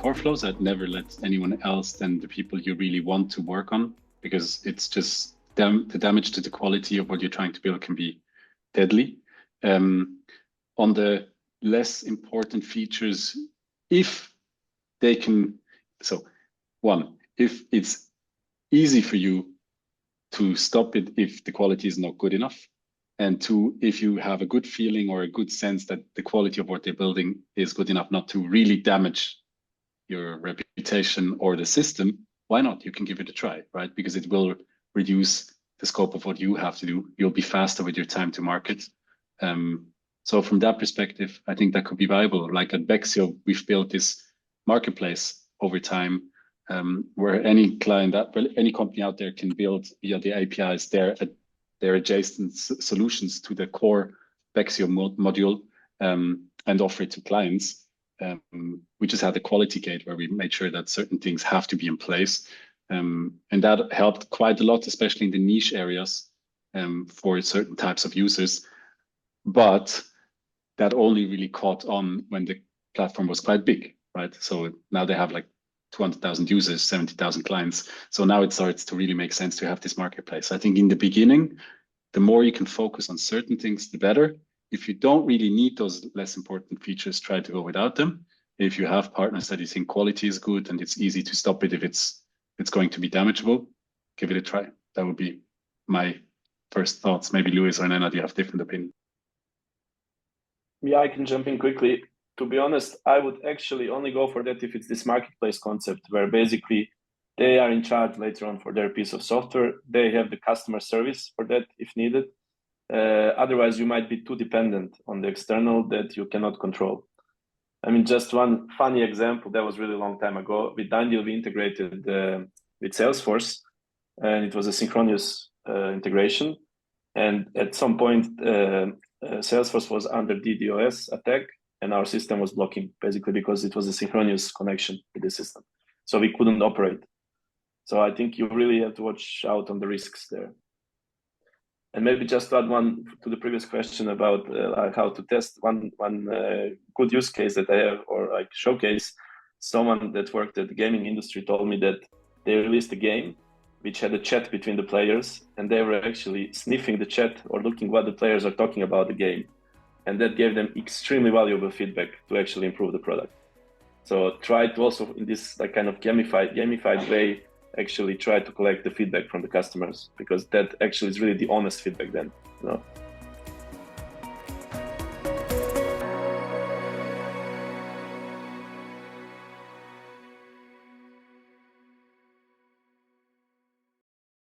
core flows. I'd never let anyone else than the people you really want to work on, because it's just the damage to the quality of what you're trying to build can be deadly. On the less important features, if they can, so one, if it's easy for you to stop it if the quality is not good enough, and two, if you have a good feeling or a good sense that the quality of what they're building is good enough not to really damage your reputation or the system, why not? You can give it a try, right? Because it will reduce the scope of what you have to do. You'll be faster with your time to market. So from that perspective, I think that could be viable. Like at Bexio, we've built this marketplace over time, where any client, any company out there can build via the APIs their adjacent solutions to the core Bexio module, and offer it to clients. We just had a quality gate where we made sure that certain things have to be in place. And that helped quite a lot, especially in the niche areas, for certain types of users. But that only really caught on when the platform was quite big, right? So now they have like 200,000 users, 70,000 clients. So now it starts to really make sense to have this marketplace. I think in the beginning, the more you can focus on certain things, the better. If you don't really need those less important features, try to go without them. If you have partners that you think quality is good and it's easy to stop it if it's going to be damageable, give it a try. That would be my first thoughts. Maybe Luis or Nana, do you have different opinions? Yeah, I can jump in quickly. To be honest, I would actually only go for that if it's this marketplace concept where basically they are in charge later on for their piece of software. They have the customer service for that if needed. Otherwise, you might be too dependent on the external that you cannot control. I mean, just one funny example, that was really a long time ago. With Daniel, we integrated with Salesforce, and it was a synchronous integration. And at some point, Salesforce was under DDoS attack, and our system was blocking, basically because it was a synchronous connection with the system. So we couldn't operate. So I think you really have to watch out on the risks there. And maybe just to add one to the previous question about how to test, one good use case that I have, or like showcase, someone that worked at the gaming industry told me that they released a game which had a chat between the players, and they were actually sniffing the chat or looking what the players are talking about the game. And that gave them extremely valuable feedback to actually improve the product. So try to also, in this like kind of gamified way, actually try to collect the feedback from the customers, because that actually is really the honest feedback then, you know.